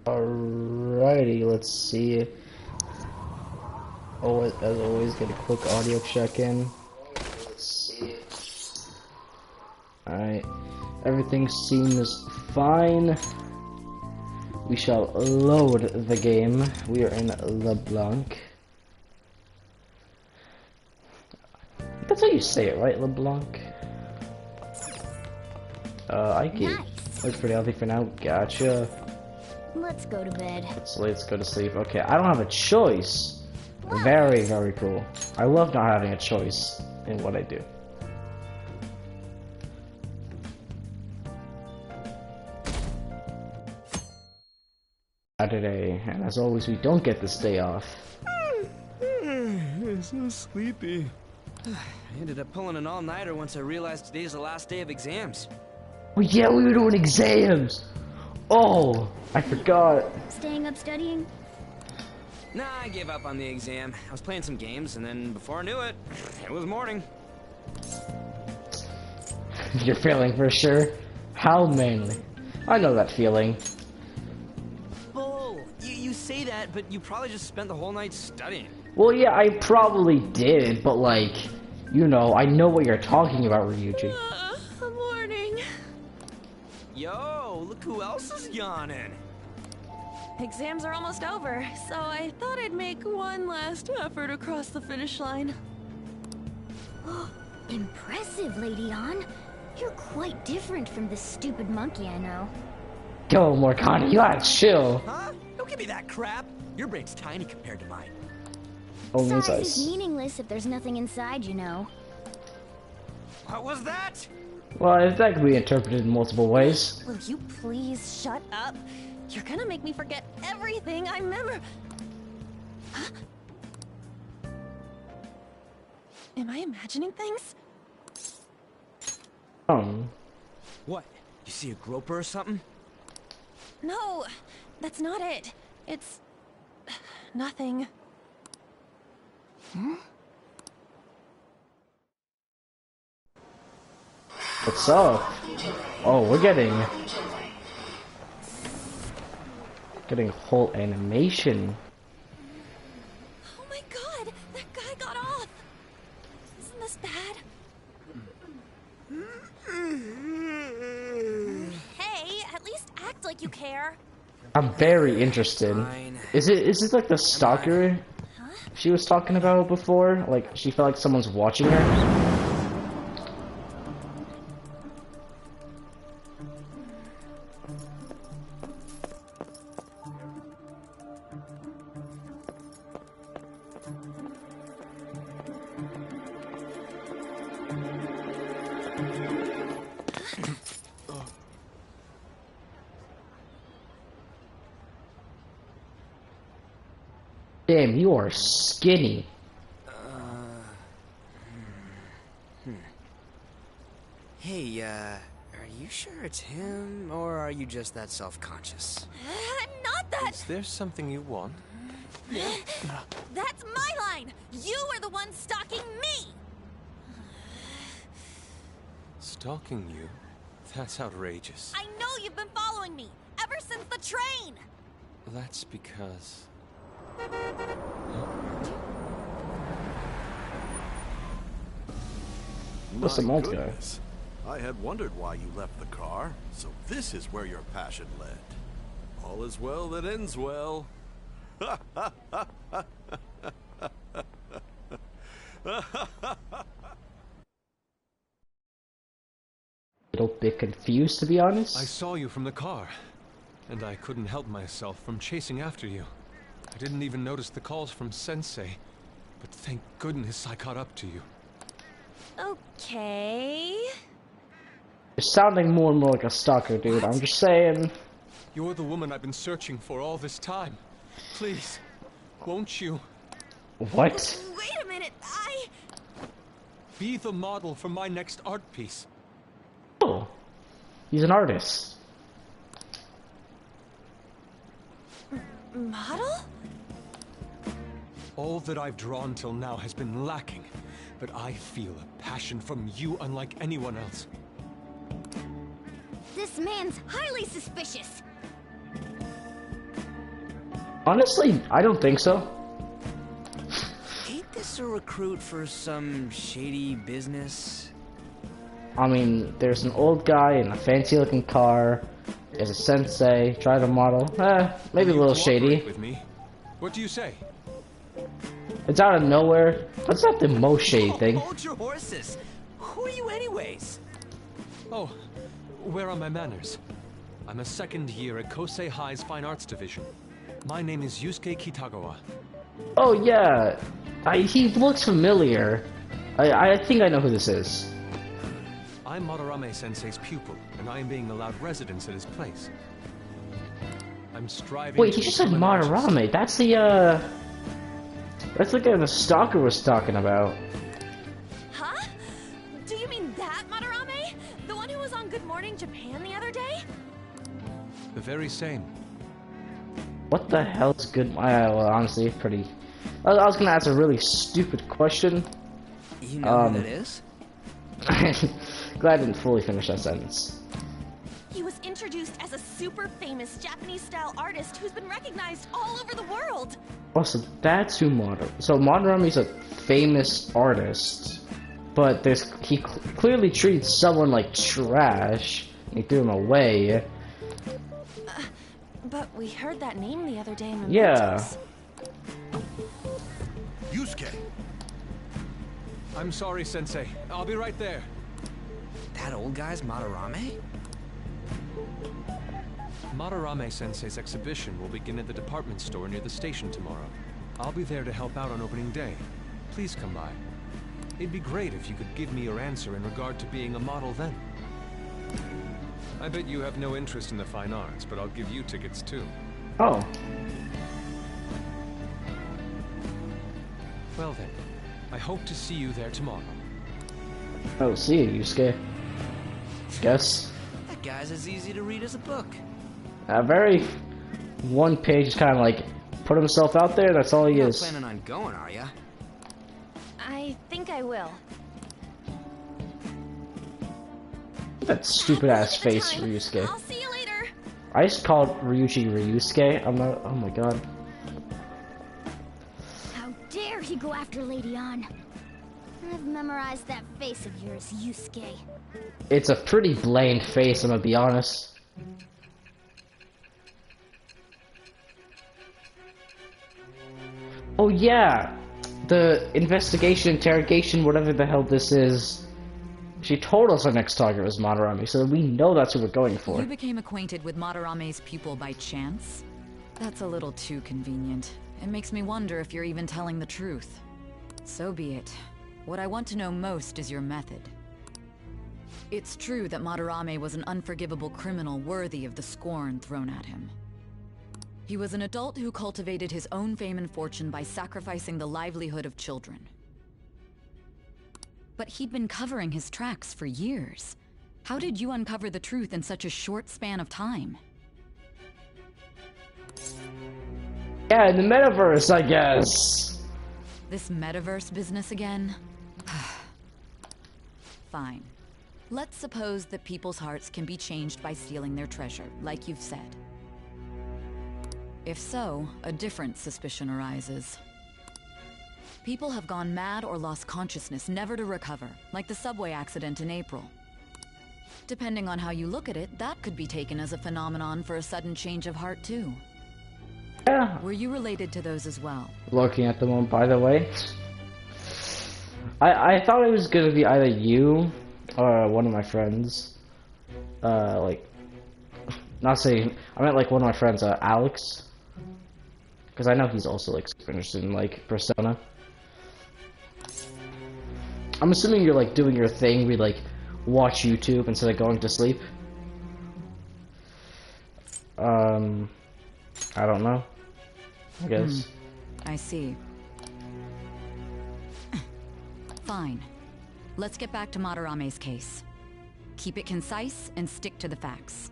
Alrighty, let's see. Always, as always, get a quick audio check-in. Let's see. Alright, everything seems fine. We shall load the game. We are in LeBlanc. That's how you say it, right? LeBlanc? Ike. Nice. That's pretty healthy for now. Gotcha. Let's go to bed. Let's go to sleep. Okay, I don't have a choice. Very, very cool. I love not having a choice in what I do. Saturday, and as always, we don't get this day off. I'm so sleepy. I ended up pulling an all-nighter once I realized today's the last day of exams. Oh yeah, we were doing exams! Oh, I forgot. Staying up studying? Nah, I gave up on the exam. I was playing some games, and then before I knew it, it was morning. You're failing for sure. How manly. I know that feeling. Bull! You say that, but you probably just spent the whole night studying. Well, yeah, I probably did, but like, you know, I know what you're talking about, Ryuji. Morning. Yo, look who else is yawning. Exams are almost over, so I thought I'd make one last effort across the finish line. Impressive, Lady Ann. You're quite different from this stupid monkey I know. Go, Morgana, you gotta chill. Huh? Don't give me that crap. Your brain's tiny compared to mine. Only Size size. is meaningless if there's nothing inside, you know. What was that? Well, that could be interpreted in multiple ways. Will you please shut up? You're gonna make me forget everything I remember. Huh? Am I imagining things? What? You see a groper or something? No, that's not it. It's nothing. What's up? Oh, we're getting whole animation. Oh my god, that guy got off. Isn't this bad? Hey, at least act like you care. I'm very interested. Fine. Is it like the stalker she was talking about before? Like she felt like someone's watching her? Damn, you are skinny. Hey, are you sure it's him, or are you just that self-conscious? I'm not that. Is there something you want? That's my line. You are the one stalking me. Stalking you? That's outrageous. I know you've been following me ever since the train. That's because... What's the My multi guy? goodness. I had wondered why you left the car, so this is where your passion led. All is well that ends well. Little bit confused, to be honest. I saw you from the car, and I couldn't help myself from chasing after you. I didn't even notice the calls from Sensei, but thank goodness I caught up to you. Okay. You're sounding more and more like a stalker, dude. I'm just saying. You're the woman I've been searching for all this time. Please, won't you What? Wait a minute. be the model for my next art piece? Oh, he's an artist. Model? All that I've drawn till now has been lacking, but I feel a passion from you unlike anyone else. This man's highly suspicious. Honestly, I don't think so. Ain't this a recruit for some shady business? I mean, there's an old guy in a fancy-looking car. There's a sensei, try to model. Maybe a Will you little cooperate shady. with me? What do you say? It's out of nowhere. That's not the most shady thing. Hold your horses. Who are you anyways? Oh, where are my manners? I'm a second year at Kosei High's Fine Arts Division. My name is Yusuke Kitagawa. Oh yeah, he looks familiar. I think I know who this is. I'm Madarame-sensei's pupil, and I am being allowed residence at his place. I'm striving Wait, to he just said become an artist. Madarame. That's the that's the guy the stalker was talking about. Huh? Do you mean that Madarame? The one who was on Good Morning Japan the other day? The very same. What the hell is good? Well, honestly, pretty. I was gonna ask a really stupid question. You know who that is? Glad I didn't fully finish that sentence. He was introduced as a super famous Japanese-style artist who's been recognized all over the world. Also, that's who Madarame's a famous artist, but he clearly treats someone like trash. And he threw him away. But we heard that name the other day in the Yeah. Yusuke! I'm sorry, Sensei. I'll be right there. That old guy's Madarame? Madarame-sensei's exhibition will begin at the department store near the station tomorrow. I'll be there to help out on opening day. Please come by. It'd be great if you could give me your answer in regard to being a model then. I bet you have no interest in the fine arts, but I'll give you tickets too. Oh. Well then, I hope to see you there tomorrow. Oh, see you, Yusuke. Guess. That guy's as easy to read as a book. Very one page is kind of like put himself out there. That's all he You're not is. planning on going, are ya? I think I will. That stupid ass At the face, time. Ryusuke. I'll see you later. I just called Ryusuke. I'm not. Oh my god. How dare he go after Lady Ann? I've memorized that face of yours, Yusuke. It's a pretty bland face. I'm gonna be honest. Oh yeah, the investigation, interrogation, whatever the hell this is. She told us our next target was Madarame, so we know that's who we're going for. You became acquainted with Madarame's pupil by chance? That's a little too convenient. It makes me wonder if you're even telling the truth. So be it. What I want to know most is your method. It's true that Madarame was an unforgivable criminal worthy of the scorn thrown at him. He was an adult who cultivated his own fame and fortune by sacrificing the livelihood of children. But he'd been covering his tracks for years. How did you uncover the truth in such a short span of time? Yeah, in the metaverse, I guess. This metaverse business again? Fine. Let's suppose that people's hearts can be changed by stealing their treasure, like you've said. If so, a different suspicion arises. People have gone mad or lost consciousness, never to recover, like the subway accident in April. Depending on how you look at it, that could be taken as a phenomenon for a sudden change of heart too. Yeah. Were you related to those as well? Looking at the one, by the way. I thought it was gonna be either you or one of my friends. Like, not saying, I meant like one of my friends, Alex. Because I know he's also like super interested in like Persona. I'm assuming you're like doing your thing, we like watch YouTube instead of going to sleep. I don't know. I guess. I see. Fine. Let's get back to Madarame's case. Keep it concise and stick to the facts.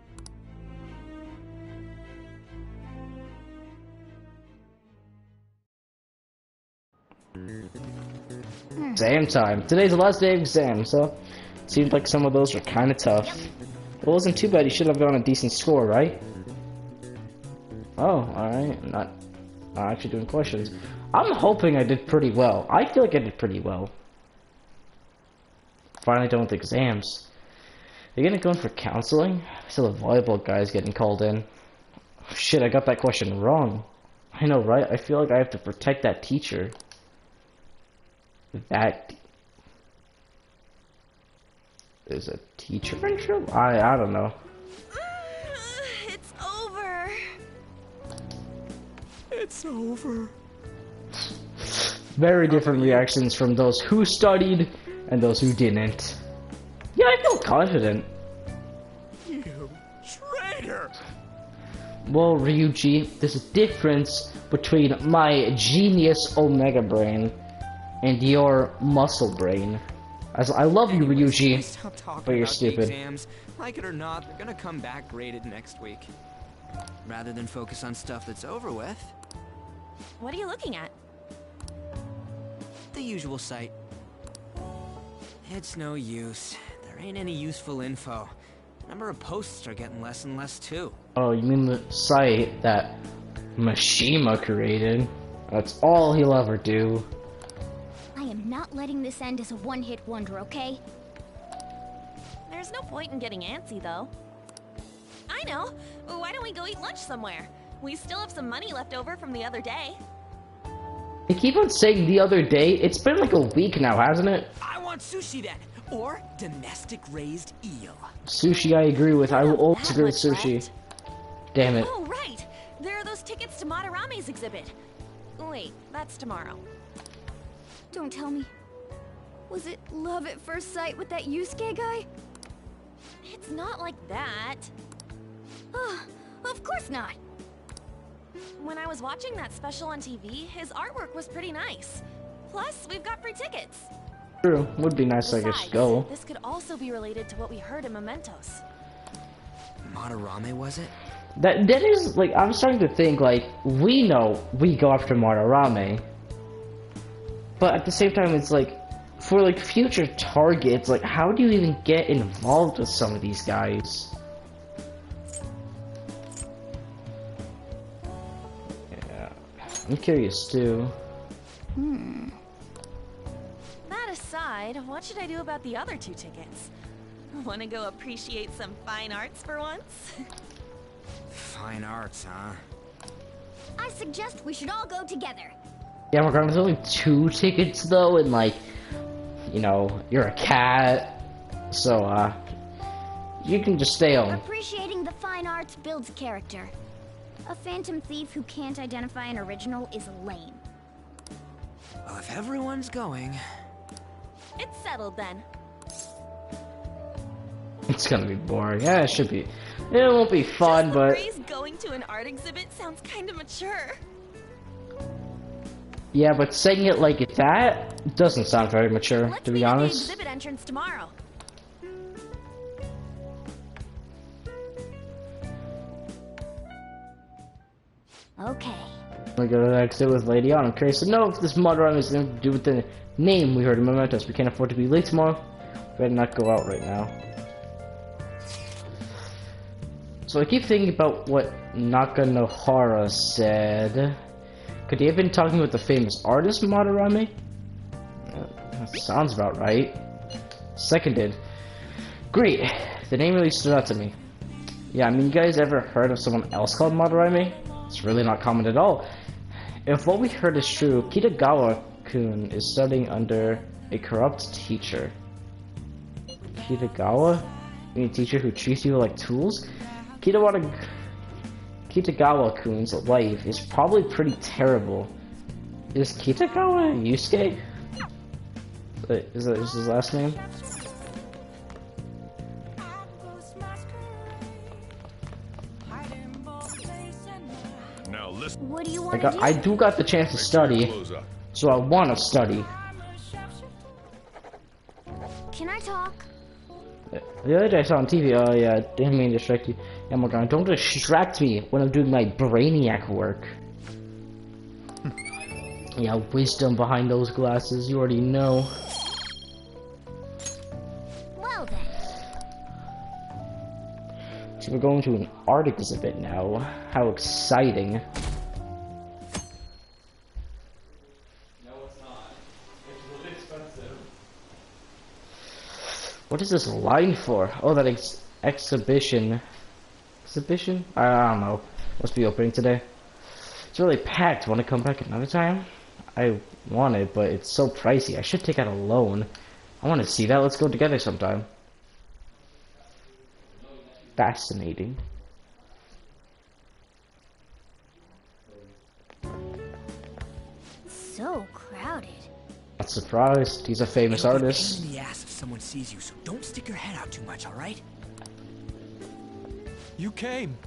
Exam time. Today's the last day of exam, so it seemed like some of those were kind of tough. It wasn't too bad. You should have gotten a decent score, right? Oh, alright. actually doing questions. I'm hoping I did pretty well. I feel like I did pretty well. Finally done with exams. Are you gonna go in for counseling? Still a volleyball guy's getting called in. Oh, shit, I got that question wrong. I know, right? I feel like I have to protect that teacher. That is a teacher intro? I don't know. It's over. It's over. Very different reactions from those who studied and those who didn't. Yeah, I feel confident. You traitor! Well, Ryuji, there's a difference between my genius Omega Brain and your muscle brain. As I love you, Ryuji, Stop talking but you're about the stupid. exams. Like it or not, they're gonna come back graded next week. Rather than focus on stuff that's over with, What are you looking at? the usual site. It's no use. There ain't any useful info. The number of posts are getting less and less too. Oh, you mean the site that Mishima created? That's all he'll ever do. I am not letting this end as a one-hit wonder, okay? There's no point in getting antsy, though. I know. Why don't we go eat lunch somewhere? We still have some money left over from the other day. They keep on saying the other day. It's been like a week now, hasn't it? I want sushi then, or domestic raised eel. Sushi, I agree with. I will always That agree with much sushi. left. Damn it. Oh, right. There are those tickets to Madarame's exhibit. Wait, that's tomorrow. Don't tell me. Was it love at first sight with that Yusuke guy? It's not like that. Of course not. When I was watching that special on TV, his artwork was pretty nice. Plus, we've got free tickets. True. Would be nice, I guess, Besides, to go. this could also be related to what we heard in Mementos. Madarame, was it? That is, like, I'm starting to think, like, we know we go after Madarame. But at the same time, it's like, for, like, future targets, like, how do you even get involved with some of these guys? Yeah. I'm curious, too. That aside, what should I do about the other 2 tickets? Want to go appreciate some fine arts for once? Fine arts, huh? I suggest we should all go together. Yeah, my grandma's only 2 tickets, though, and, like, you know, you're a cat, so, you can just stay home. Appreciating the fine arts builds character. A phantom thief who can't identify an original is lame. Well, if everyone's going... It's settled then. It's gonna be boring. Yeah, it should be. It won't be fun, Just the but... phrase going to an art exhibit sounds kind of mature. Yeah, but saying it like that doesn't sound very mature, Let's to meet be at the honest. exhibit entrance tomorrow. Okay. We go to the exit with Lady On. I'm curious to know if this Madarame is going to do with the name we heard in Mementos. We can't afford to be late tomorrow. Better not go out right now. So I keep thinking about what Nakanohara said. Could he have been talking with the famous artist Madarame? That sounds about right. Seconded. Great. The name really stood out to me. Yeah, I mean, you guys ever heard of someone else called Madarame? It's really not common at all. If what we heard is true, Kitagawa-kun is studying under a corrupt teacher. Kitagawa? You mean a teacher who treats you like tools? Kitagawa-kun's life is probably pretty terrible. Is Kitagawa Yusuke? Is that his last name? Now listen. What do you want to do? I do got the chance to study, Close up. so I want to study. Can I talk? The other day I saw on TV, oh yeah, didn't mean to distract you. Yeah, my God, don't distract me when I'm doing my brainiac work. Yeah, wisdom behind those glasses, you already know. Well then. So we're going to an art exhibit now. How exciting. What is this line for? Oh, that exhibition. Exhibition? I don't know. Must be opening today. It's really packed. Want to come back another time? I want it, but it's so pricey. I should take out a loan. I want to see that. Let's go together sometime. Fascinating. So crowded. Not surprised. He's a famous It'll be a artist. pain in the ass if someone sees you, so don't stick your head out too much, alright? You came.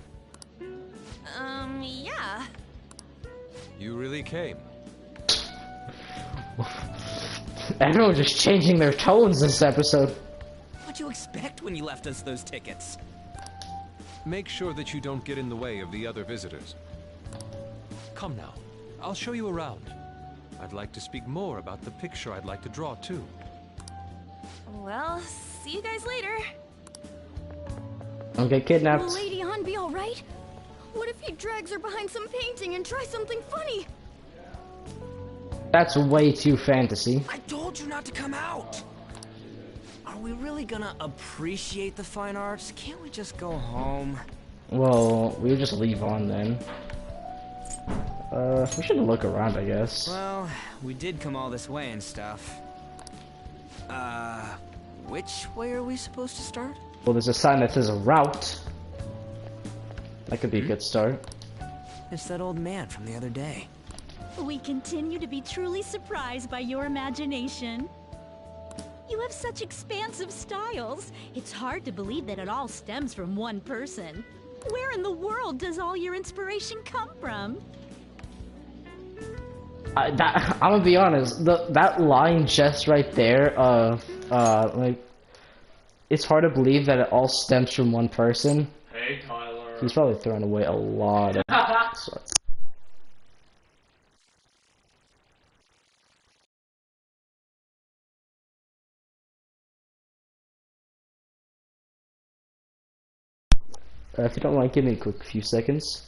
Yeah. You really came. Everyone's just changing their tones this episode. What'd you expect when you left us those tickets? Make sure that you don't get in the way of the other visitors. Come now. I'll show you around. I'd like to speak more about the picture I'd like to draw, too. Well, see you guys later. Don't get kidnapped. Will Lady Han be alright? What if he drags her behind some painting and tries something funny? That's way too fantasy. I told you not to come out! Are we really gonna appreciate the fine arts? Can't we just go home? Well, we'll just leave on then. We should look around, I guess. Well, we did come all this way and stuff. Which way are we supposed to start? Well, there's a sign that says route. That could be a good start. It's that old man from the other day. We continue to be truly surprised by your imagination. You have such expansive styles. It's hard to believe that it all stems from one person. Where in the world does all your inspiration come from? I'm gonna be honest. That line just right there, like, it's hard to believe that it all stems from one person. Hey, Tyler. He's probably throwing away a lot of. Sorry. If you don't mind, give me a quick few seconds.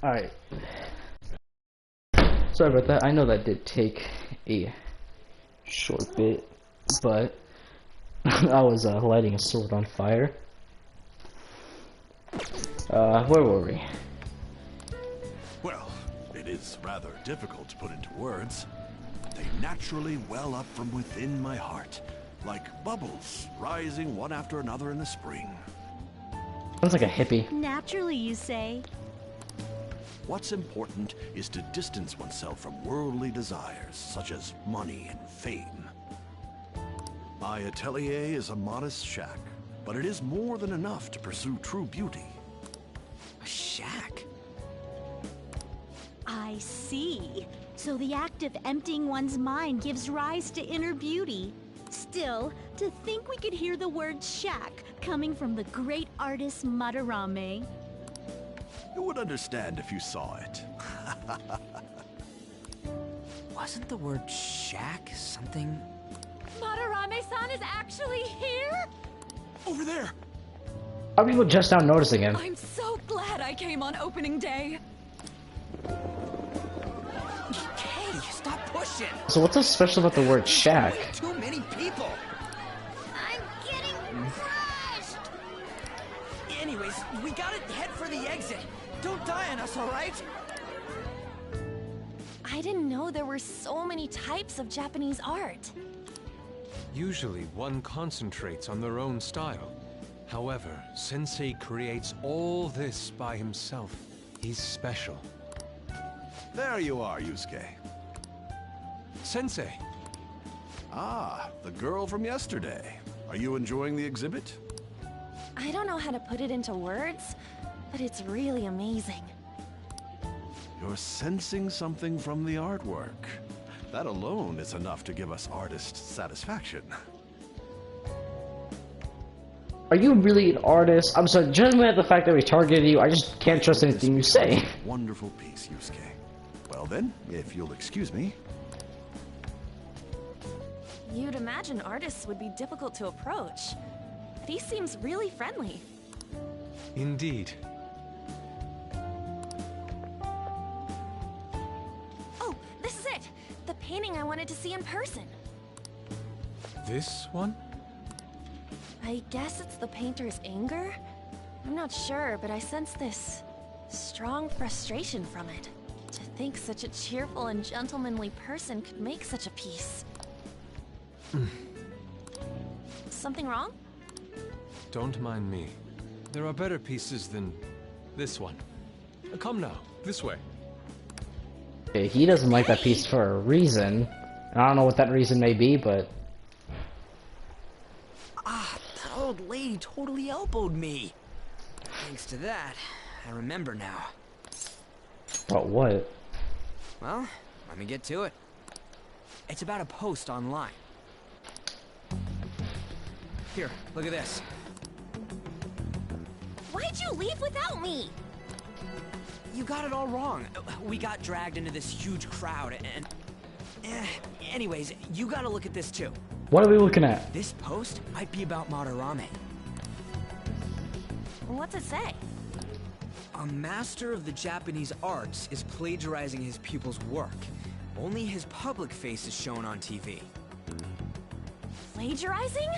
Alright. Sorry about that. I know that did take a short bit, but I was lighting a sword on fire. Where were we? Well, it is rather difficult to put into words. They naturally well up from within my heart, like bubbles rising one after another in the spring. Sounds like a hippie. Naturally, you say. What's important is to distance oneself from worldly desires, such as money and fame. My atelier is a modest shack, but it is more than enough to pursue true beauty. A shack? I see. So the act of emptying one's mind gives rise to inner beauty. Still, to think we could hear the word shack coming from the great artist Madarame. You would understand if you saw it. Wasn't the word shack something? Madarame-san is actually here? Over there! Are people just now noticing him? I'm so glad I came on opening day. Hey, stop pushing! So what's so special about the word shack? Way too many people! I'm getting crushed! Anyways, we gotta head for the exit. Don't die on us, alright? I didn't know there were so many types of Japanese art. Usually, one concentrates on their own style. However, Sensei creates all this by himself. He's special. There you are, Yusuke. Sensei! Ah, the girl from yesterday. Are you enjoying the exhibit? I don't know how to put it into words, but it's really amazing. You're sensing something from the artwork. That alone is enough to give us artists satisfaction. Are you really an artist? I'm sorry, judging by the fact that we targeted you, I just can't trust anything you say. Wonderful piece, Yusuke. Well then, if you'll excuse me. You'd imagine artists would be difficult to approach, but he seems really friendly. Indeed. Oh, this is it! The painting I wanted to see in person. This one? I guess it's the painter's anger? I'm not sure, but I sense this strong frustration from it. To think such a cheerful and gentlemanly person could make such a piece. Something wrong? Don't mind me. There are better pieces than this one. Come now, this way. Okay, he doesn't like that piece for a reason. I don't know what that reason may be, but... Ah, that old lady totally elbowed me. Thanks to that, I remember now. But what? Well, let me get to it. It's about a post online. Here, look at this. Why'd you leave without me? You got it all wrong. We got dragged into this huge crowd and... anyways, you gotta look at this too. What are we looking at? This post might be about Madarame. What's it say? A master of the Japanese arts is plagiarizing his pupil's work. Only his public face is shown on TV. Plagiarizing?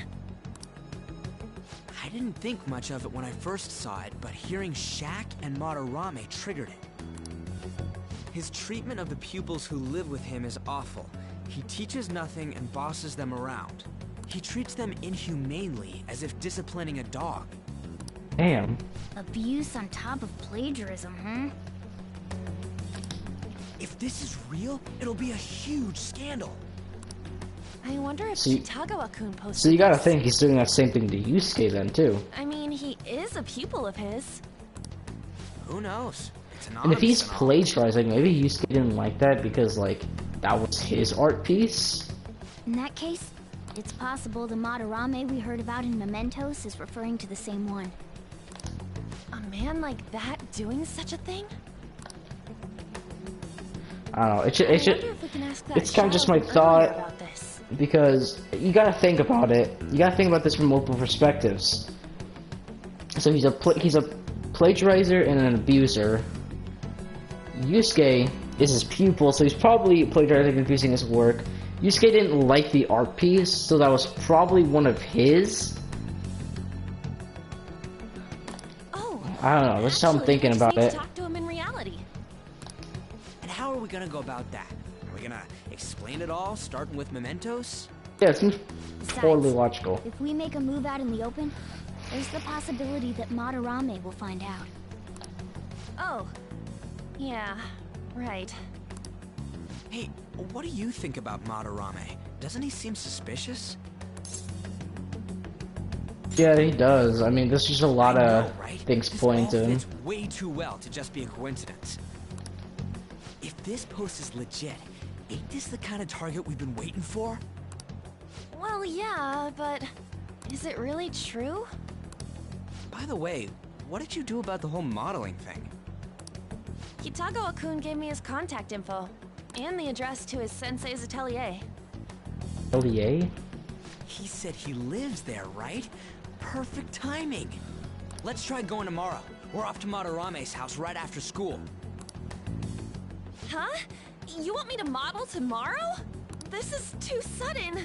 I didn't think much of it when I first saw it, but hearing Shack and Madarame triggered it. His treatment of the pupils who live with him is awful. He teaches nothing and bosses them around. He treats them inhumanely, as if disciplining a dog. Damn. Abuse on top of plagiarism, huh? If this is real, it'll be a huge scandal. I wonder if See- Kitagawa-kun posted So you gotta this. think he's doing that same thing to Yusuke then, too. I mean, he is a pupil of his. Who knows? It's And if anonymous he's and all. plagiarizing, maybe Yusuke didn't like that because, like, that was his art piece? In that case, it's possible the Madarame we heard about in Mementos is referring to the same one. A man like that doing such a thing? I don't know, I wonder if we can ask that it's kinda just Shadow my earlier thought. about this. Because you gotta think about it. You gotta think about this from multiple perspectives. So he's a plagiarizer and an abuser. Yusuke is his pupil, so he's probably plagiarizing and confusing his work. Yusuke didn't like the art piece, so that was probably one of his. Oh, I don't know, that's just how I'm thinking about need it. to talk to him in reality. And how are we gonna go about that? Are we gonna explain it all, starting with mementos? Yeah, it seems totally Besides, logical. if we make a move out in the open, there's the possibility that Madarame will find out. Oh, yeah, right. Hey, what do you think about Madarame? Doesn't he seem suspicious? Yeah, he does. I mean, there's just a lot I of know, right? things This pointing all to him. fits way too well to just be a coincidence. If this post is legit, ain't this the kind of target we've been waiting for? Well, yeah, but is it really true? By the way, what did you do about the whole modeling thing? Kitagawa-kun gave me his contact info, and the address to his sensei's atelier. LDA? He said he lives there, right? Perfect timing. Let's try going tomorrow. We're off to Madarame's house right after school. Huh? You want me to model tomorrow? This is too sudden.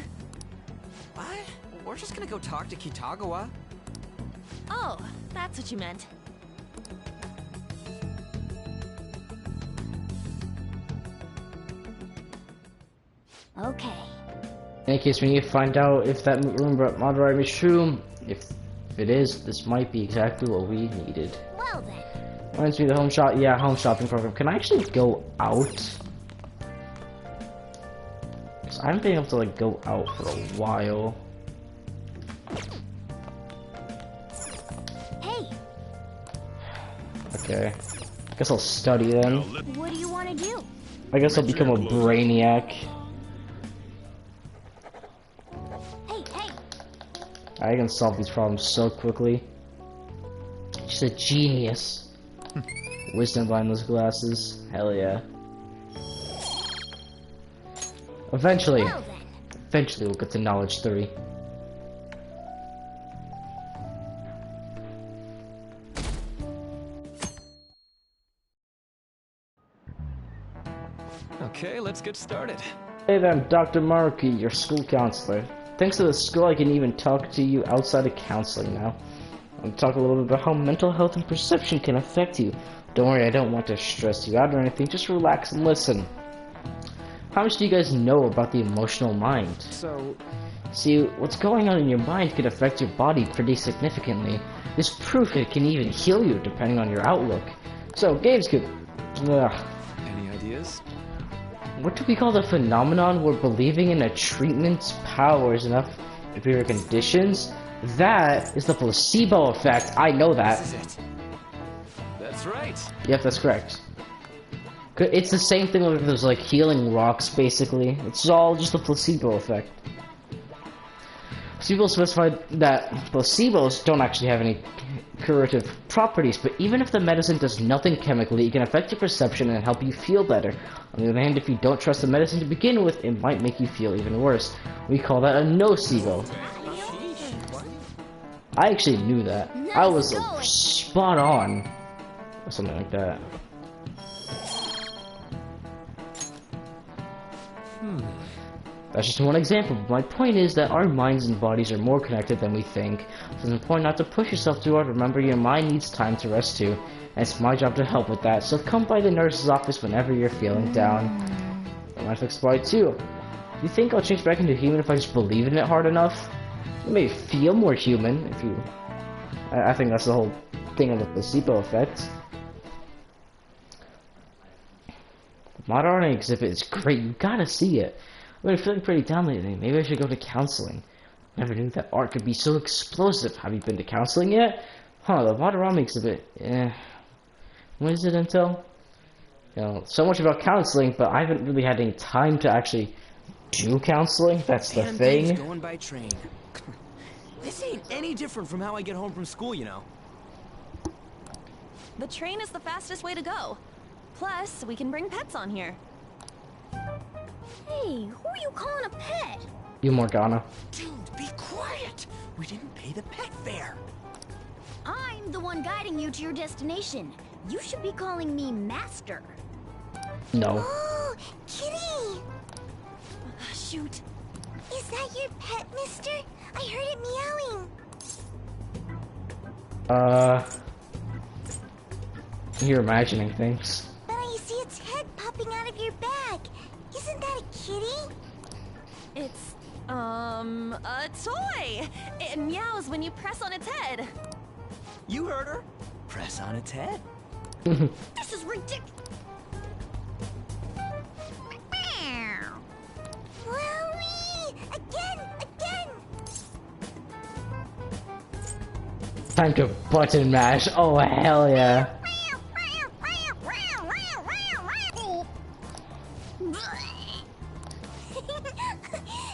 What? We're just gonna go talk to Kitagawa. Oh, that's what you meant. Okay. In any case, we need to find out if that rumor about Madarame is true. If it is, this might be exactly what we needed. Well then. Reminds me of the home shop. Yeah, home shopping program. Can I actually go out? 'Cause I haven't been able to like go out for a while. Hey, Okay. Guess I'll study then. what do you want to do? I guess I'll become a brainiac. Hey, I can solve these problems so quickly. She's a genius. Wisdom behind those glasses. Hell yeah. Eventually. well then. Eventually we'll get to knowledge 3. Okay, let's get started. Hey there, I'm Dr. Maruki, your school counselor. Thanks to the school, I can even talk to you outside of counseling now. I'm gonna talk a little bit about how mental health and perception can affect you. Don't worry, I don't want to stress you out or anything, just relax and listen. How much do you guys know about the emotional mind? So, See, what's going on in your mind could affect your body pretty significantly. There's proof it can even heal you depending on your outlook. So, GameScoop. Ugh. any ideas? What do we call the phenomenon where believing in a treatment's power is enough to cure your conditions? That is the placebo effect. I know that. This is it. That's right. Yep, that's correct. It's the same thing with those like healing rocks, basically. It's all just a placebo effect. People specified that placebos don't actually have any curative properties, but even if the medicine does nothing chemically, it can affect your perception and help you feel better. On the other hand, if you don't trust the medicine to begin with, it might make you feel even worse. We call that a nocebo. I actually knew that. I was spot on. Or something like that. That's just one example, but my point is that our minds and bodies are more connected than we think. So it's important not to push yourself too hard. Remember, your mind needs time to rest too, and it's my job to help with that. So come by the nurse's office whenever you're feeling down. I might fix by too. Do you think I'll change back into human if I just believe in it hard enough? You may feel more human if you... I think that's the whole thing of the placebo effect. The Modern exhibit is great. You gotta see it. I've been feeling pretty down lately. Maybe I should go to counseling. Never knew that art could be so explosive. Have you been to counseling yet? Huh, the Madarame exhibit. When is it until? You know, so much about counseling, but I haven't really had any time to actually do counseling. That's the Damn thing. thing's going by train. This ain't any different from how I get home from school, you know. The train is the fastest way to go. Plus, we can bring pets on here. Hey, who are you calling a pet? You Morgana. Dude, be quiet! We didn't pay the pet fare. I'm the one guiding you to your destination. You should be calling me Master. No. Oh, kitty! Shoot. Is that your pet, mister? I heard it meowing. You're imagining things. But I see its head popping out of your bag. Isn't that a kitty? It's, a toy! It meows when you press on its head. You heard her. Press on its head. This is ridiculous. Wowie! Again! Time to button mash. Oh, hell yeah.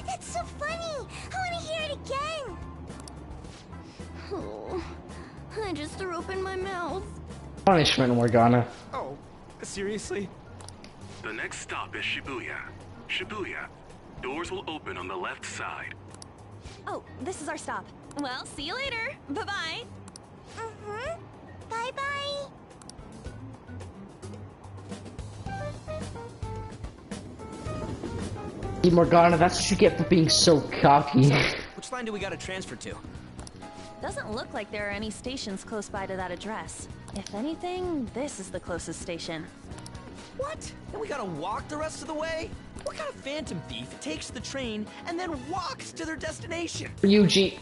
It's so funny. I want to hear it again. Oh, I just threw open my mouth. Punishment, Morgana. Oh, seriously? The next stop is Shibuya. Shibuya. Doors will open on the left side. Oh, this is our stop. Well, see you later. Bye-bye. Mm-hmm. Bye-bye. See, Morgana, that's what you get for being so cocky. Which line do we gotta transfer to? Doesn't look like there are any stations close by to that address. If anything, this is the closest station. What? And we gotta walk the rest of the way? What kind of phantom thief takes the train and then walks to their destination? Ryuji,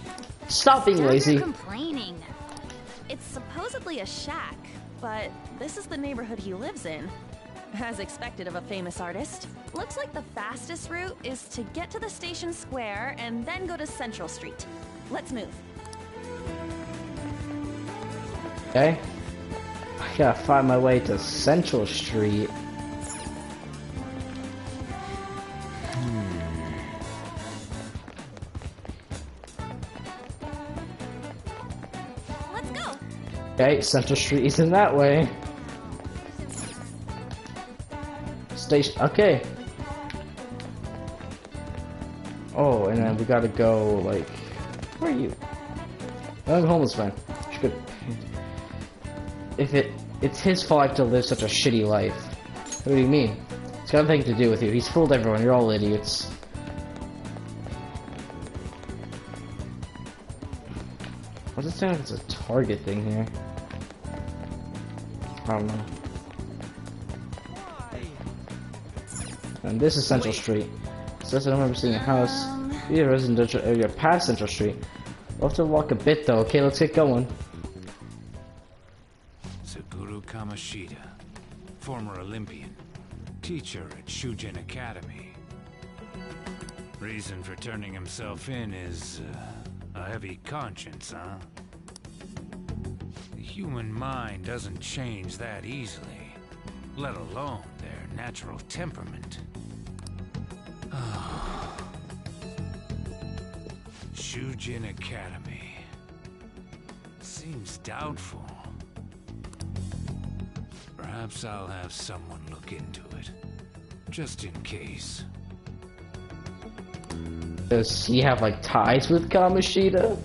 stop being lazy. Complaining. It's supposedly a shack, but this is the neighborhood he lives in. As expected of a famous artist. Looks like the fastest route is to get to the station square and then go to Central Street. Let's move. Okay. I gotta find my way to Central Street. Let's go! Okay, Central Street isn't that way. Station. Okay. Oh, and then we gotta go, like... Where are you? I'm homeless man. She could... If it's his fault to live such a shitty life. What do you mean? It's got nothing to do with you. He's fooled everyone. You're all idiots. What does it sound like it's a Target thing here? I don't know. And this is Central Street. Says I don't remember seeing a house. Be a residential area past Central Street. We'll have to walk a bit though. Okay, let's get going. Suguru Kamoshida, former Olympian, teacher at Shujin Academy. Reason for turning himself in is a heavy conscience, huh? The human mind doesn't change that easily, let alone their natural temperament. Shujin Academy. Seems doubtful. Perhaps I'll have someone look into it, just in case. Does he have like ties with Kamoshida?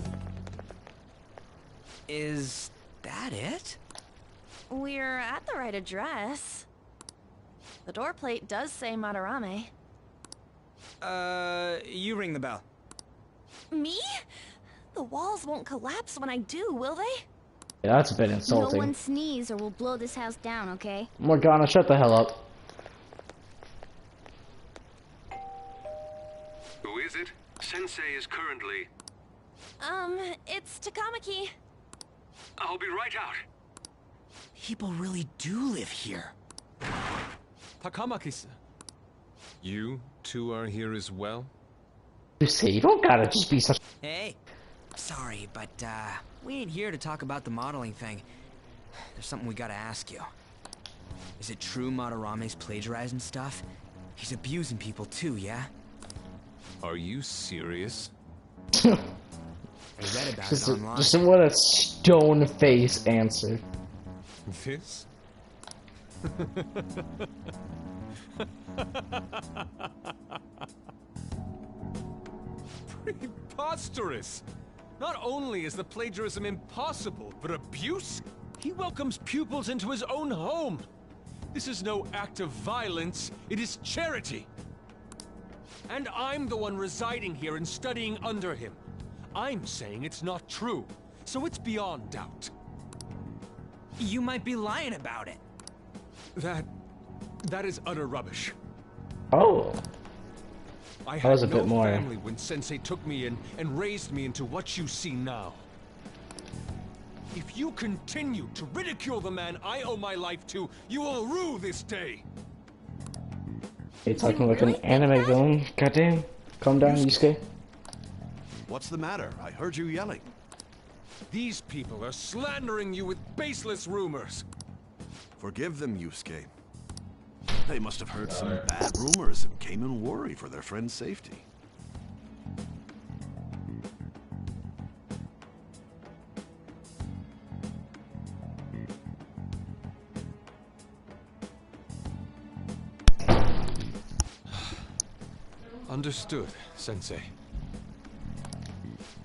Is that it? We're at the right address. The door plate does say Madarame. You ring the bell. Me? The walls won't collapse when I do, will they? Yeah, that's a bit No insulting. one sneeze or we'll blow this house down, okay? Morgana, shut the hell up. Who is it? Sensei is currently... It's Takamaki. I'll be right out. People really do live here. Takamaki-san. You two are here as well? You say you don't gotta just be such. Hey. Sorry, but, we ain't here to talk about the modeling thing. There's something we gotta ask you. Is it true Madarame's plagiarizing stuff? He's abusing people too, yeah? Are you serious? I read about it online. Just what a stone face answer. This? Preposterous! Not only is the plagiarism impossible, but abuse? He welcomes pupils into his own home. This is no act of violence, it is charity. And I'm the one residing here and studying under him. I'm saying it's not true, so it's beyond doubt. You might be lying about it. That is utter rubbish. Oh. I That was had a bit no more. family when Sensei took me in and raised me into what you see now. If you continue to ridicule the man I owe my life to, you will rue this day. You're talking like an anime villain. Goddamn. Calm down, Yusuke. What's the matter? I heard you yelling. These people are slandering you with baseless rumors. Forgive them, Yusuke. They must have heard some bad rumors and came in worry for their friend's safety. Understood, Sensei.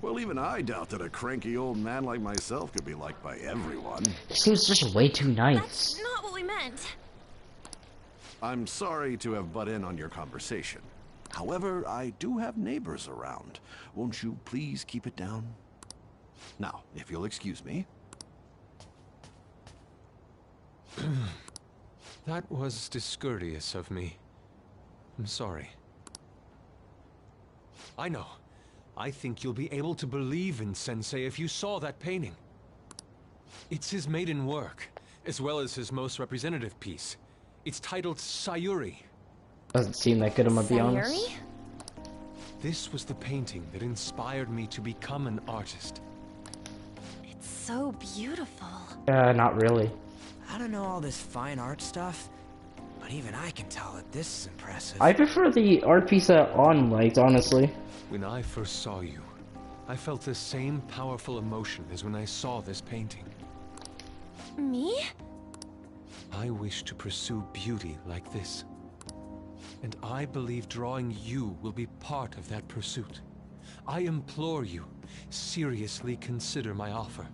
Well, even I doubt that a cranky old man like myself could be liked by everyone. He seems just way too nice. That's not what we meant. I'm sorry to have butt in on your conversation. However, I do have neighbors around. Won't you please keep it down? Now, if you'll excuse me. That was discourteous of me. I'm sorry. I know. I think you'll be able to believe in Sensei if you saw that painting. It's his maiden work, as well as his most representative piece. It's titled Sayuri. Doesn't seem that good, I'm gonna be honest. Sayuri? This was the painting that inspired me to become an artist. It's so beautiful. Not really. I don't know all this fine art stuff, but even I can tell that this is impressive. I prefer the art piece that On liked, honestly. When I first saw you, I felt the same powerful emotion as when I saw this painting. Me? I wish to pursue beauty like this. And I believe drawing you will be part of that pursuit. I implore you, seriously consider my offer.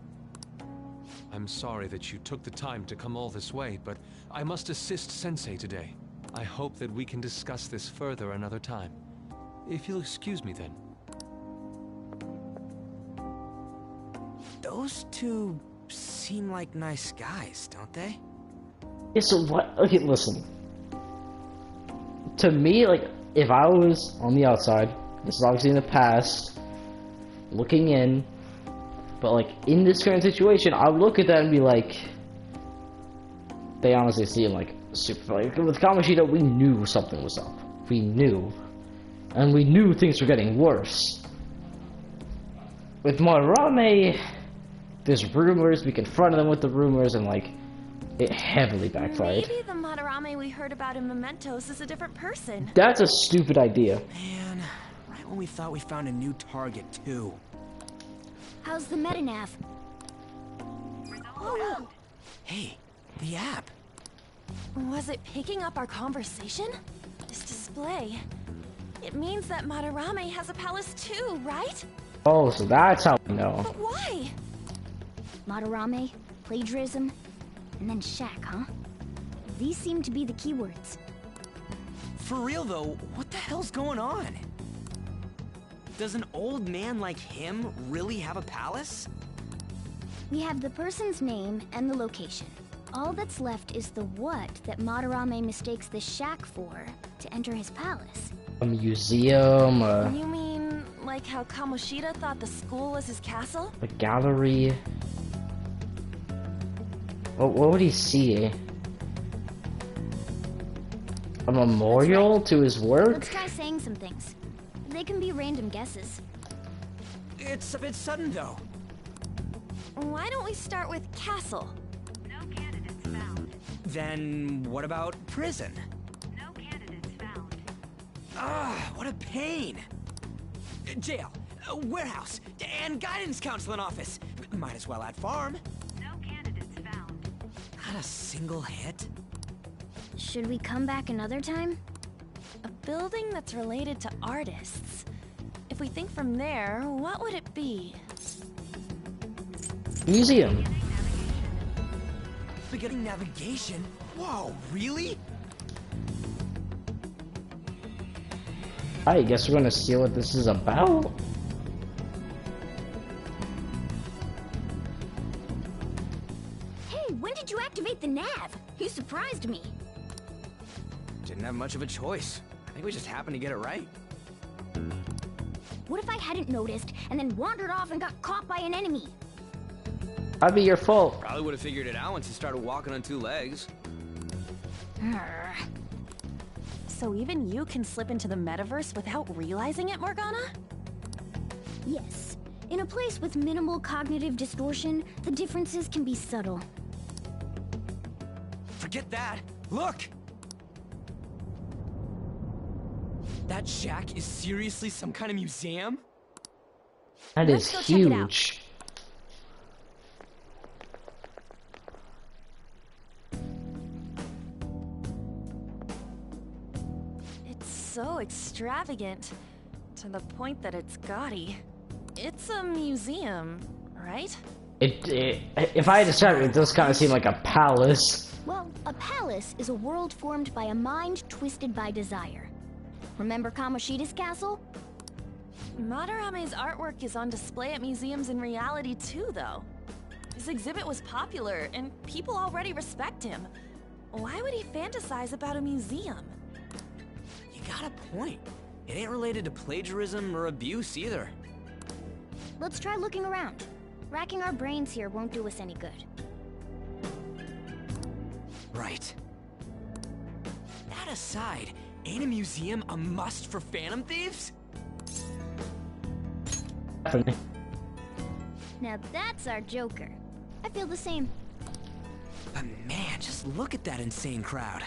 I'm sorry that you took the time to come all this way, but I must assist Sensei today. I hope that we can discuss this further another time. If you'll excuse me then. Those two seem like nice guys, don't they? Yeah, so what? Okay, listen. To me, like, if I was on the outside, this is obviously in the past, looking in, but like, in this current situation, I would look at that and be like, they honestly seem like super, like, with Kamoshida, we knew something was up. We knew. And we knew things were getting worse. With Madarame, there's rumors, we confronted them with the rumors, and like, it heavily backfired. Maybe the Madarame we heard about in Mementos is a different person. That's a stupid idea. Man, right when we thought we found a new target, too. How's the metanav? Whoa. Hey, the app. Was it picking up our conversation? This display. It means that Madarame has a palace too, right? Oh, so that's how we know. But why? Madarame, plagiarism, and then Shack, huh? These seem to be the keywords. For real though, what the hell's going on? Does an old man like him really have a palace? We have the person's name and the location. All that's left is the what that Madarame mistakes the shack for to enter his palace. A museum, You mean like how Kamoshida thought the school was his castle? a gallery. What would he see? A memorial to his work? Let's try saying some things. They can be random guesses. It's a bit sudden though. Why don't we start with castle? No candidates found. Then what about prison? No candidates found. Ah, what a pain. Jail, warehouse, and guidance counseling office. Might as well add farm. No candidates found. Not a single hit. Should we come back another time? A building that's related to artists. If we think from there, what would it be? Museum. Beginning navigation? Whoa, really? I guess we're gonna see what this is about. Hey, when did you activate the nav? You surprised me. Didn't have much of a choice. I think we just happened to get it right. What if I hadn't noticed and then wandered off and got caught by an enemy? That'd be your fault. Probably would have figured it out once you started walking on two legs. So even you can slip into the metaverse without realizing it, Morgana? Yes. In a place with minimal cognitive distortion, the differences can be subtle. Forget that. Look! That shack is seriously some kind of museum? That Let's is go check it out. huge. It's so extravagant, to the point that it's gaudy. It's a museum, right? If I had to describe it, it does kind of seem like a palace. Well, a palace is a world formed by a mind twisted by desire. Remember Kamoshida's castle? Madarame's artwork is on display at museums in reality too, though. His exhibit was popular, and people already respect him. Why would he fantasize about a museum? You got a point. It ain't related to plagiarism or abuse either. Let's try looking around. Racking our brains here won't do us any good. Right. That aside, ain't a museum a must for Phantom Thieves? Definitely. Now that's our Joker. I feel the same. But man, just look at that insane crowd.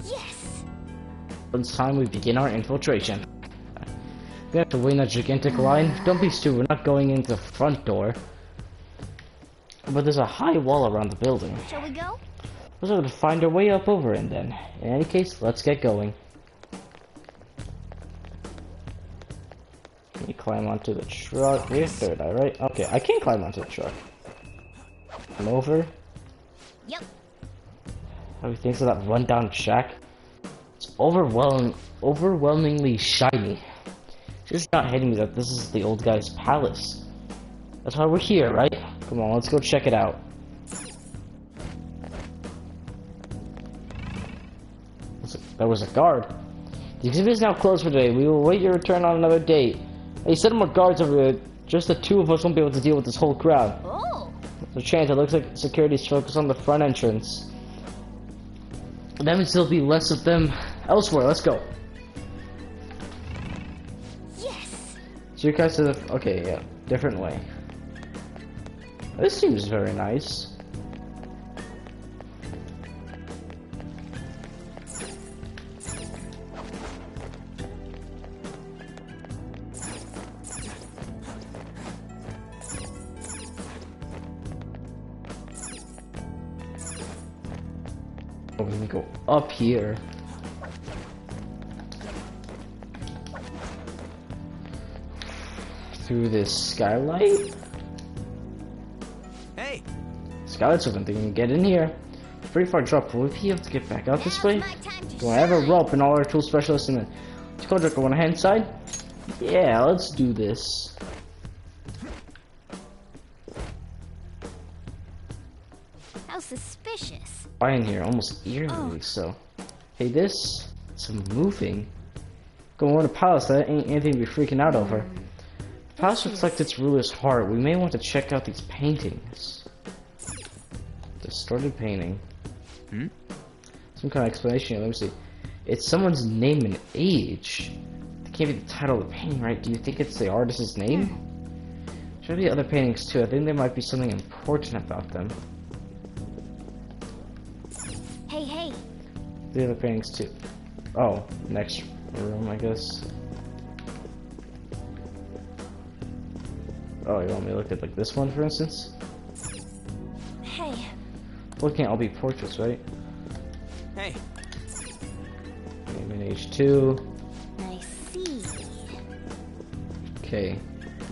Yes! It's time we begin our infiltration. We have to wait in that gigantic line. Don't be stupid, we're not going into the front door. But there's a high wall around the building. Shall we go? We're going to find our way up over it then. In any case, let's get going. Can you climb onto the truck? We're third eye, right? Okay, I can't climb onto the truck. I'm over. Yep. How do you think of that rundown shack? It's overwhelmingly shiny. It's just not hitting me that this is the old guy's palace. That's why we're here, right? Come on, let's go check it out. There was a guard. The exhibit is now closed for today. We will wait your return on another date. Hey, set more guards over there. Just the two of us won't be able to deal with this whole crowd. Oh! There's a chance. It looks like security's focused on the front entrance. That means there'll be less of them elsewhere. Let's go. Yes! So you guys to the... Okay, yeah. Different way. This seems very nice. Oh, we can go up here. Through this skylight? Hey! Skylight's open, they can get in here. It's pretty far drop. Will we be able to get back out this way? Do I have a rope and all our tool specialists in it? Let's go, Joker. Wanna head inside? Yeah, let's do this. How suspicious. Why in here? Almost eerily so. Hey, this? Some moving. Going on to palace, that ain't anything to be freaking out over. The palace looks like its ruler's heart. We may want to check out these paintings. Distorted painting. Some kind of explanation here. Let me see. It's someone's name and age. That can't be the title of the painting, right? Do you think it's the artist's name? Should be other paintings too. I think there might be something important about them. Hey, hey. The other paintings too. Oh, next room, I guess. Oh, you want me to look at like this one, for instance? Hey. Well, it can't all be portraits, right? Hey! Name and age 2. I see. Okay.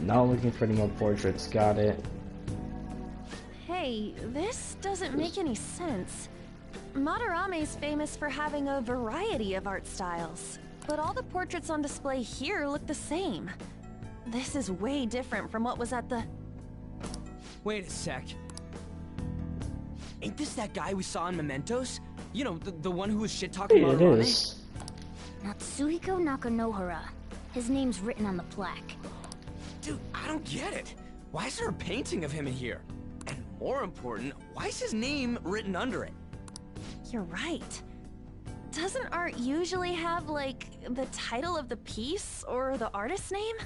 Not looking for any more portraits. Got it. Hey, this doesn't make any sense. Madarame's famous for having a variety of art styles, but all the portraits on display here look the same. This is way different from what was at the... Wait a sec. Ain't this that guy we saw in Mementos? You know, the one who was shit-talking It Madarame? is. Natsuhiko Nakanohara. His name's written on the plaque. Dude, I don't get it. Why is there a painting of him in here? And more important, why is his name written under it? You're right. Doesn't art usually have, like, the title of the piece or the artist's name?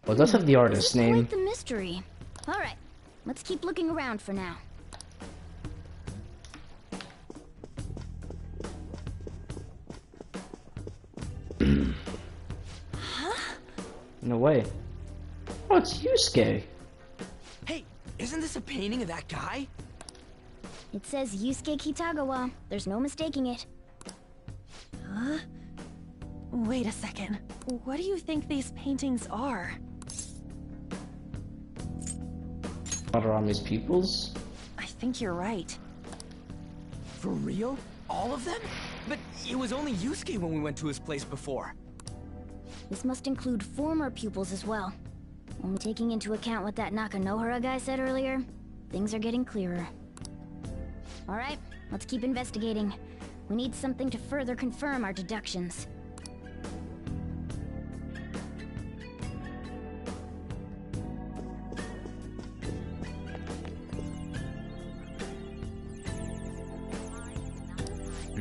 Well, it does have the artist's This is name. quite the mystery. Alright, let's keep looking around for now. No way. Oh, it's Yusuke. Hey, isn't this a painting of that guy? It says Yusuke Kitagawa. There's no mistaking it. Huh? Wait a second. What do you think these paintings are? Madarame's pupils? I think you're right. For real? All of them? But it was only Yusuke when we went to his place before. This must include former pupils as well. Only taking into account what that Nakanohara guy said earlier, things are getting clearer. Alright, let's keep investigating. We need something to further confirm our deductions.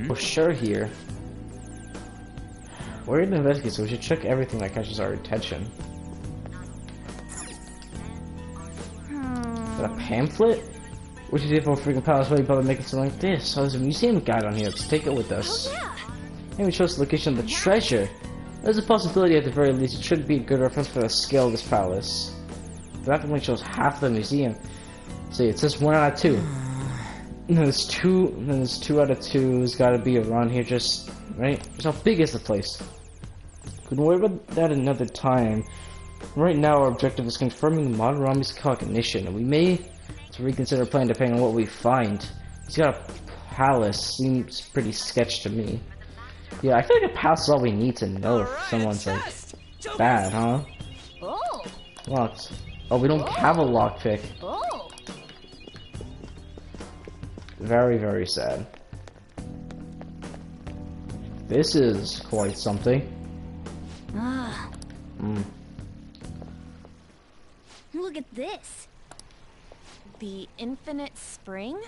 We're sure here. We're in the investigate, so we should check everything that catches our attention. Is that a pamphlet? What you did for a freaking palace? Why you bother making something like this? Oh, there's a museum guide on here. Let's take it with us. Oh yeah! And we show us the location of the treasure. There's a possibility at the very least it should be a good reference for the scale of this palace. The map only shows half the museum. See, it says 1 out of 2. And there's 2 out of 2 has got to be around here, just right. Just how big is the place? We can worry about that another time. Right now, our objective is confirming Madarame's cognition, and we may to reconsider plan depending on what we find. He's got a palace. Seems pretty sketch to me. Yeah, I feel like a palace is all we need to know if someone's like bad, huh? Oh! Locked. Oh, we don't have a lockpick. Oh! Very, very sad. This is quite something. Ah. Mm. Look at this. The Infinite Spring?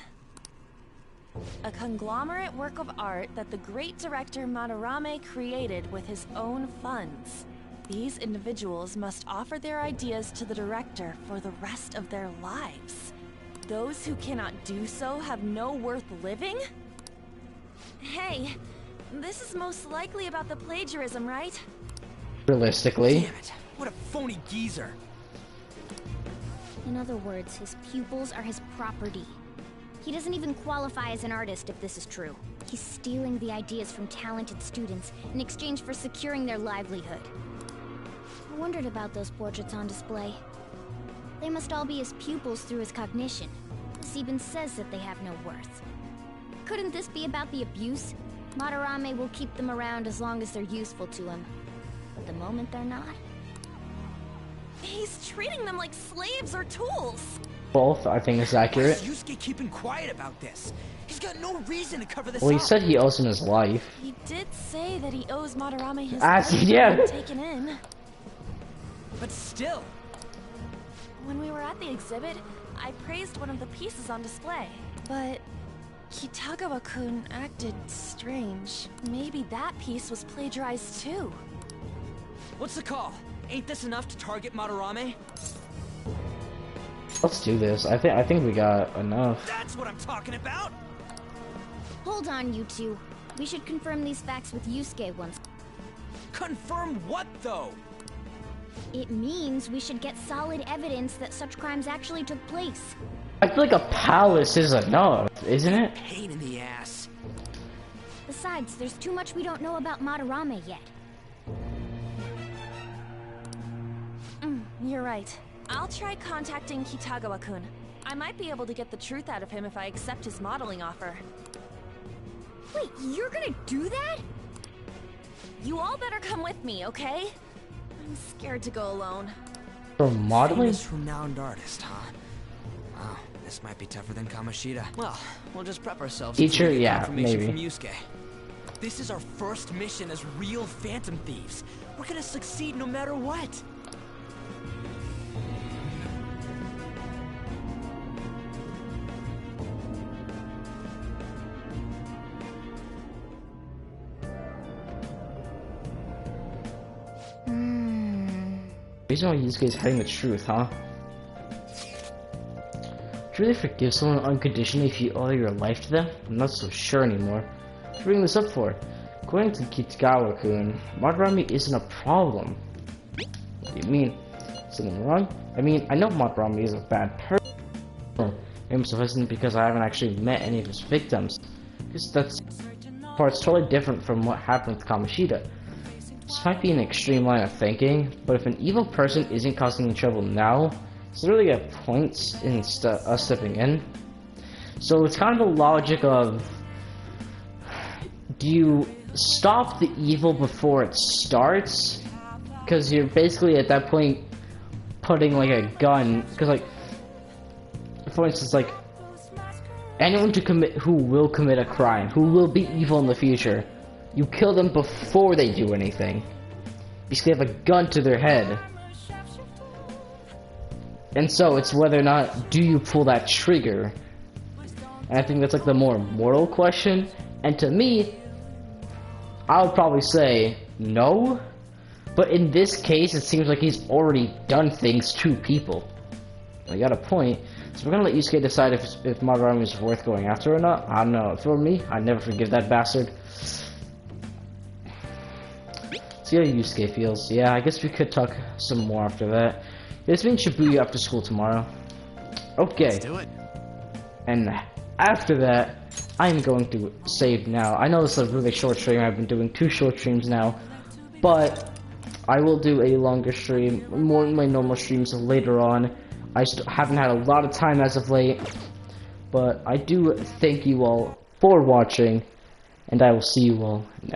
A conglomerate work of art that the great director Madarame created with his own funds. These individuals must offer their ideas to the director for the rest of their lives. Those who cannot do so have no worth living? Hey, this is most likely about the plagiarism, right? Realistically. Damn it, what a phony geezer. In other words, his pupils are his property. He doesn't even qualify as an artist if this is true. He's stealing the ideas from talented students in exchange for securing their livelihood. I wondered about those portraits on display. They must all be his pupils through his cognition. This even says that they have no worth. Couldn't this be about the abuse? Madarame will keep them around as long as they're useful to him. But the moment they're not... He's treating them like slaves or tools. Both, I think, is accurate. Why is Yusuke keeping quiet about this? He's got no reason to cover this Well, he up. said he owes him his life. He did say that he owes Madarame his Ah, life yeah. taken in. But still. When we were at the exhibit, I praised one of the pieces on display. But Kitagawa-kun acted strange. Maybe that piece was plagiarized too. What's the call? Ain't this enough to target Madarame? Let's do this. I think we got enough. That's what I'm talking about! Hold on, you two. We should confirm these facts with Yusuke once. Confirm what, though? It means we should get solid evidence that such crimes actually took place. I feel like a palace is enough, isn't it? Pain in the ass. Besides, there's too much we don't know about Madarame yet. You're right. I'll try contacting Kitagawa-kun. I might be able to get the truth out of him if I accept his modeling offer. Wait, you're gonna do that? You all better come with me, okay? I'm scared to go alone. For modeling? Famous renowned artist, huh? Wow, this might be tougher than Kamoshida. Well, we'll just prep ourselves. Teacher, until we get yeah, confirmation maybe. From Yusuke. This is our first mission as real Phantom Thieves. We're gonna succeed no matter what. Reason why Yusuke is hiding the truth, huh? Do you really forgive someone unconditionally if you owe your life to them? I'm not so sure anymore. What are you bringing this up for? According to Kitagawa-kun, Madarame isn't a problem. What do you mean? Something wrong? I mean, I know Madarame is a bad person. Maybe so isn't because I haven't actually met any of his victims. Because that's part's totally different from what happened with Kamoshida. This might be an extreme line of thinking, but if an evil person isn't causing any trouble now, is there really a point in us stepping in? So it's kind of the logic of, do you stop the evil before it starts? Because you're basically at that point putting like a gun, because like, for instance, like, anyone who will commit a crime, who will be evil in the future, you kill them before they do anything. Basically have a gun to their head. And so it's whether or not do you pull that trigger. And I think that's like the more moral question. And to me, I would probably say no. But in this case, it seems like he's already done things to people. I got a point. So we're gonna let Yusuke decide if Madarame is worth going after or not. I don't know. For me, I'd never forgive that bastard. See how Yusuke feels. Yeah, I guess we could talk some more after that. It's been Shibuya after school tomorrow. Okay. Let's do it. And after that, I'm going to save now. I know this is a really short stream. I've been doing 2 short streams now. But I will do a longer stream, more than my normal streams later on. I haven't had a lot of time as of late. But I do thank you all for watching. And I will see you all next time.